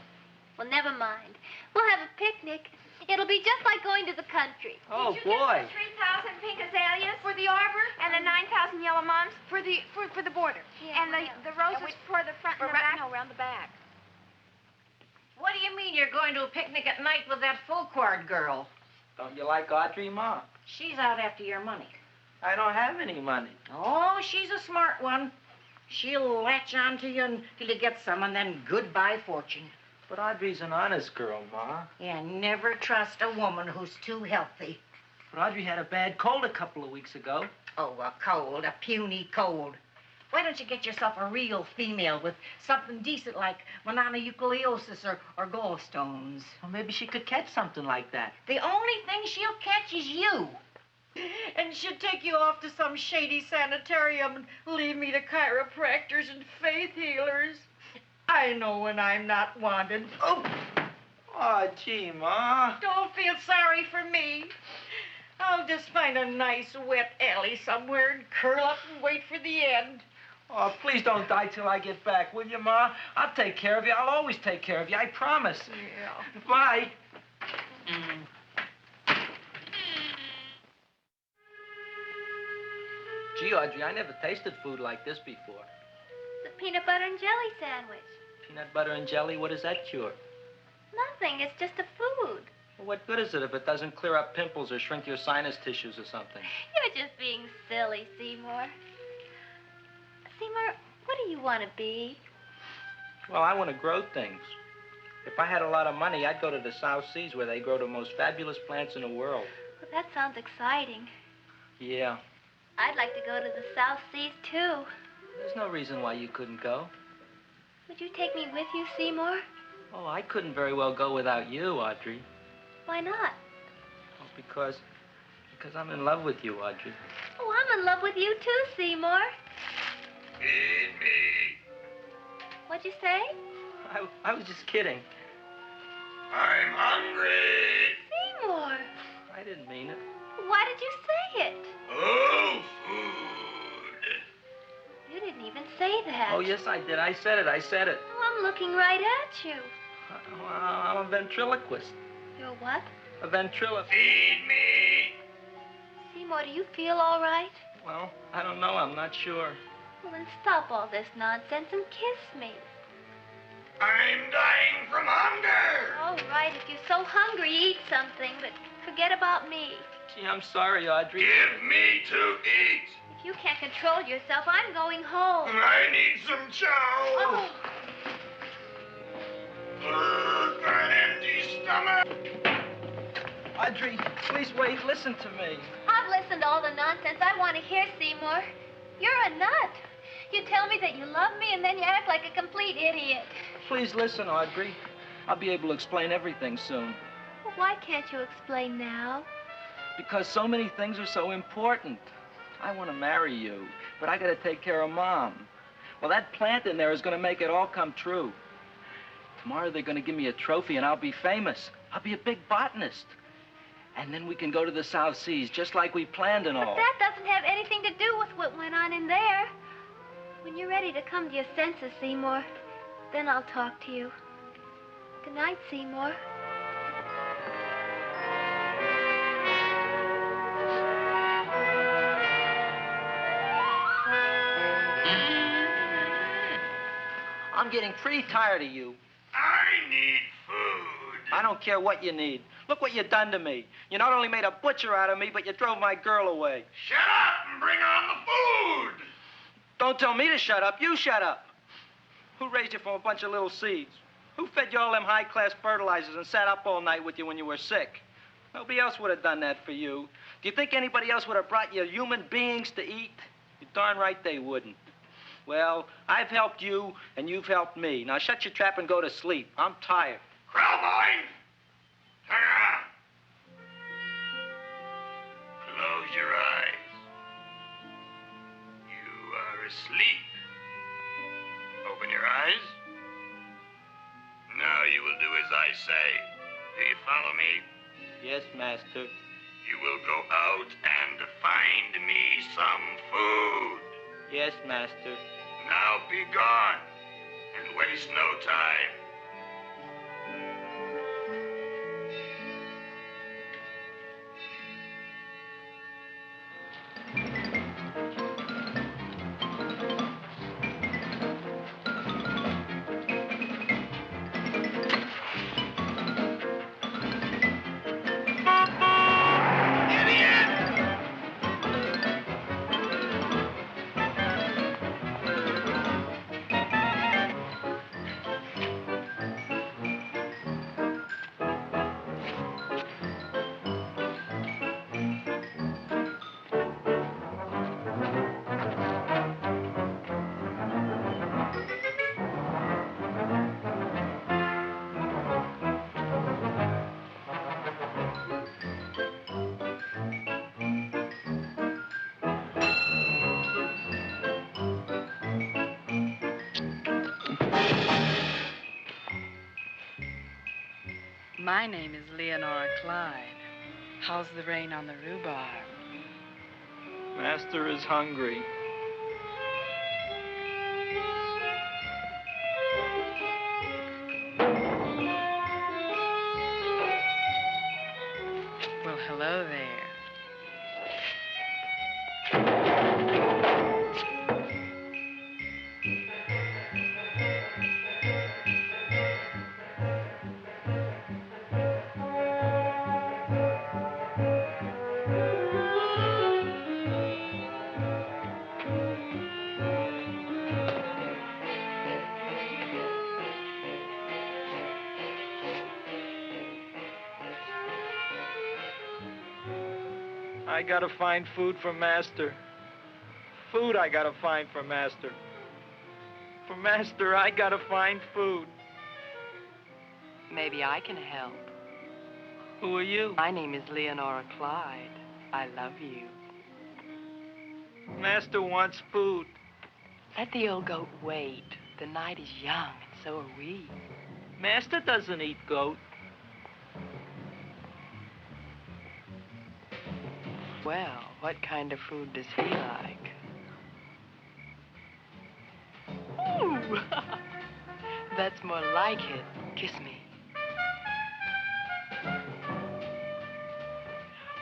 Well, never mind. We'll have a picnic. It'll be just like going to the country. Oh, Did you boy. get the 3,000 pink azaleas for the arbor and the 9,000 yellow mums for the border? Yeah, and the roses for the front and the back? No, around the back. What do you mean you're going to a picnic at night with that full-quart girl? Don't you like Audrey, Ma? She's out after your money. I don't have any money. Oh, she's a smart one. She'll latch on to you until you get some, and then goodbye fortune. But Audrey's an honest girl, Ma. Yeah, never trust a woman who's too healthy. But Audrey had a bad cold a couple of weeks ago. Oh, a cold, a puny cold. Why don't you get yourself a real female with something decent like mononucleosis or gallstones? Well, maybe she could catch something like that. The only thing she'll catch is you. And she'll take you off to some shady sanitarium and leave me to chiropractors and faith healers. I know when I'm not wanted. Oh, gee, Ma. Don't feel sorry for me. I'll just find a nice wet alley somewhere and curl up and wait for the end. Oh, please don't die till I get back, will you, Ma? I'll take care of you. I'll always take care of you. I promise. Yeah. Bye. Gee, Audrey, I never tasted food like this before. The peanut butter and jelly sandwich. Peanut butter and jelly, what does that cure? Nothing. It's just a food. Well, what good is it if it doesn't clear up pimples or shrink your sinus tissues or something? You're just being silly, Seymour. Seymour, what do you want to be? Well, I want to grow things. If I had a lot of money, I'd go to the South Seas where they grow the most fabulous plants in the world. Well, that sounds exciting. Yeah. I'd like to go to the South Seas, too. There's no reason why you couldn't go. Would you take me with you, Seymour? Oh, I couldn't very well go without you, Audrey. Why not? Oh, because I'm in love with you, Audrey. Oh, I'm in love with you, too, Seymour. Feed me. What'd you say? I was just kidding. I'm hungry. Seymour. I didn't mean it. Why did you say it? Oh, food. You didn't even say that. Oh, yes, I did. I said it. Oh, I'm looking right at you. I'm a ventriloquist. You're what? A ventriloquist. Feed me. Seymour, do you feel all right? Well, I don't know. I'm not sure. Well, then stop all this nonsense and kiss me. I'm dying from hunger. All right, if you're so hungry, eat something, but forget about me. Gee, I'm sorry, Audrey. Give me to eat. If you can't control yourself, I'm going home. I need some chow. Oh. An empty stomach. Audrey, please wait. Listen to me. I've listened to all the nonsense I want to hear, Seymour. You're a nut. You tell me that you love me, and then you act like a complete idiot. Please listen, Audrey. I'll be able to explain everything soon. Well, why can't you explain now? Because so many things are so important. I want to marry you, but I got to take care of Mom. Well, that plant in there is going to make it all come true. Tomorrow they're going to give me a trophy, and I'll be famous. I'll be a big botanist. And then we can go to the South Seas, just like we planned and all. But that doesn't have anything to do with what went on in there. When you're ready to come to your senses, Seymour, then I'll talk to you. Good night, Seymour. I'm getting pretty tired of you. I need food. I don't care what you need. Look what you done to me. You not only made a butcher out of me, but you drove my girl away. Shut up and bring on the food. Don't tell me to shut up. You shut up. Who raised you from a bunch of little seeds? Who fed you all them high-class fertilizers and sat up all night with you when you were sick? Nobody else would have done that for you. Do you think anybody else would have brought you human beings to eat? You're darn right they wouldn't. Well, I've helped you, and you've helped me. Now shut your trap and go to sleep. I'm tired. Krellboy, turn around. Close your eyes. You are asleep. Open your eyes. Now you will do as I say. Do you follow me? Yes, Master. You will go out and find me some food. Yes, Master. Now be gone and waste no time. My name is Leonora Clyde. How's the rain on the rhubarb? Master is hungry. Well, hello there. I gotta find food for Master. Food I gotta find for Master. For Master, I gotta find food. Maybe I can help. Who are you? My name is Leonora Clyde. I love you. Master wants food. Let the old goat wait. The night is young, and so are we. Master doesn't eat goat. Well, what kind of food does he like? Ooh! That's more like it. Kiss me.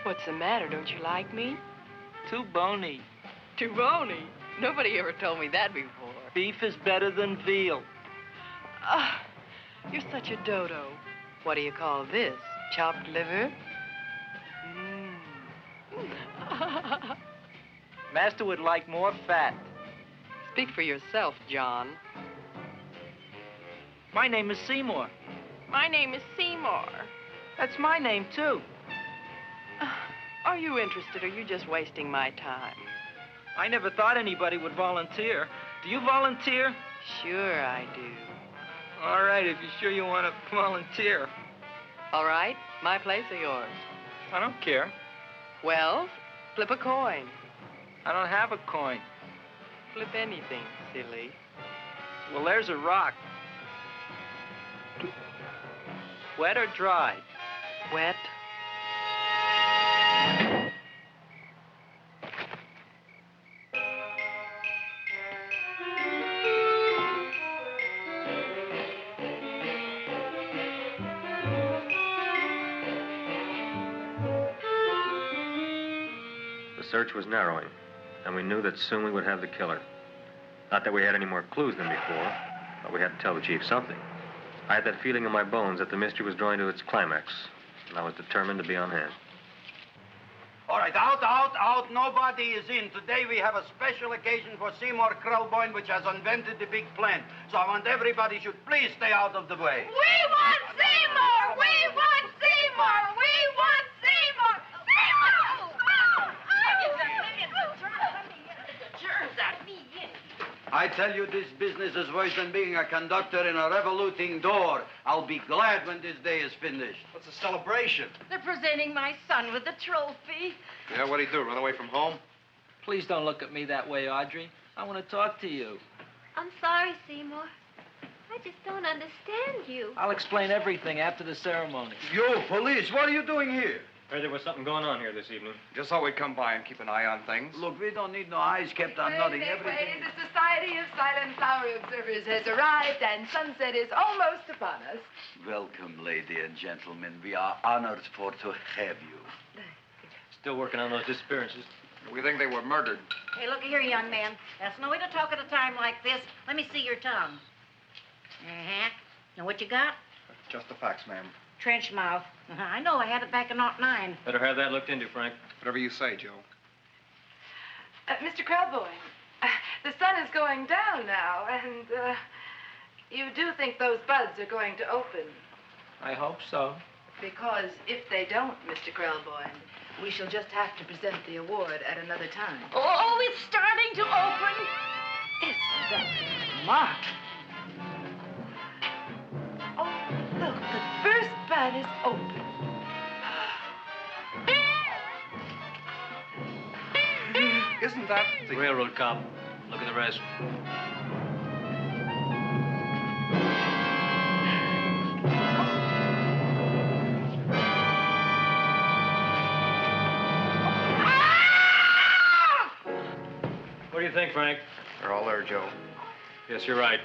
What's the matter? Don't you like me? Too bony. Too bony? Nobody ever told me that before. Beef is better than veal. Ah, you're such a dodo. What do you call this? Chopped liver? Master would like more fat. Speak for yourself, John. My name is Seymour. My name is Seymour. That's my name, too. Are you interested, or are you just wasting my time? I never thought anybody would volunteer. Do you volunteer? Sure I do. All right, if you're sure you want to volunteer. All right, my place or yours? I don't care. Well, flip a coin. I don't have a coin. Flip anything, silly. Well, there's a rock. Wet or dry? Wet. The search was narrowing, and we knew that soon we would have the killer. Not that we had any more clues than before, but we had to tell the chief something. I had that feeling in my bones that the mystery was drawing to its climax, and I was determined to be on hand. All right, out, out, out. Nobody is in. Today we have a special occasion for Seymour Krelboyne, which has invented the big plan. So I want everybody should please stay out of the way. We want Seymour! We want Seymour! We want Seymour! Seymour! I tell you, this business is worse than being a conductor in a revoluting door. I'll be glad when this day is finished. What's the celebration? They're presenting my son with a trophy. Yeah, what'd he do, run away from home? Please don't look at me that way, Audrey. I want to talk to you. I'm sorry, Seymour. I I just don't understand you. I'll explain everything after the ceremony. You, police, what are you doing here? Heard there was something going on here this evening. Just thought we'd come by and keep an eye on things. Look, we don't need no eyes kept on nothing. Everything. The Society of Silent Flower Observers has arrived, and sunset is almost upon us. Welcome, lady and gentlemen. We are honored for to have you. Still working on those disappearances. We think they were murdered. Hey, look here, young man. That's no way to talk at a time like this. Let me see your tongue. Uh-huh. Now, what you got? Just the facts, ma'am. Trench mouth. I know. I had it back in '09. Better have that looked into, Frank. Whatever you say, Joe. Mr. Krelboyne, the sun is going down now, and you do think those buds are going to open? I hope so. Because if they don't, Mr. Krelboyne, we shall just have to present the award at another time. Oh, it's starting to open. Isn't that smart? Oh, look, the first bud is open. Isn't that the railroad cop? Look at the rest. What do you think, Frank? They're all there, Joe. Yes, you're right.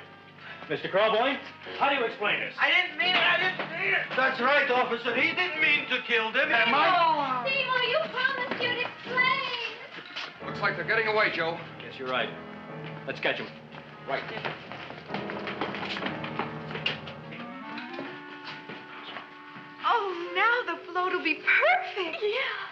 Mr. Krelboyne, how do you explain this? I didn't mean it. I didn't mean it. That's right, officer. He didn't mean to kill them. Am I? Seymour, you promised you'd explain. Looks like they're getting away, Joe. Yes, you're right. Let's catch him. Right. Oh, now the float will be perfect. Yeah.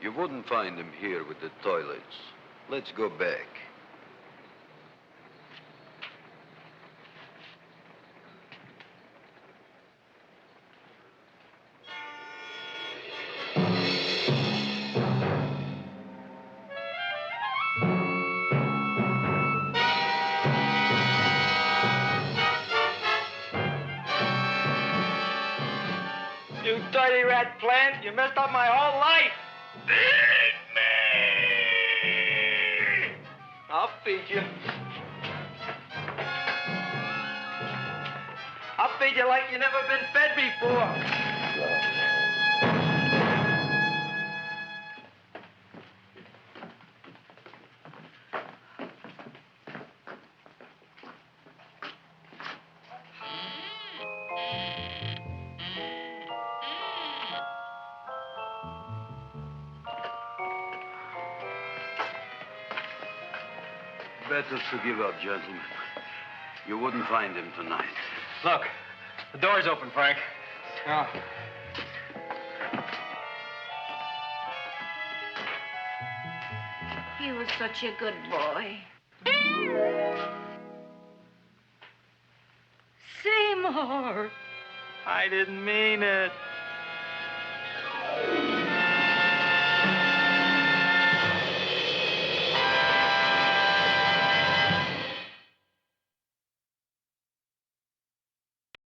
You wouldn't find him here with the toilets. Let's go back. You dirty rat plant, you messed up my whole life. Feed me! I'll feed you. I'll feed you like you never been fed before. Better to give up, gentlemen. You wouldn't find him tonight. Look, the door's open, Frank. Oh. He was such a good boy. Seymour! I didn't mean it.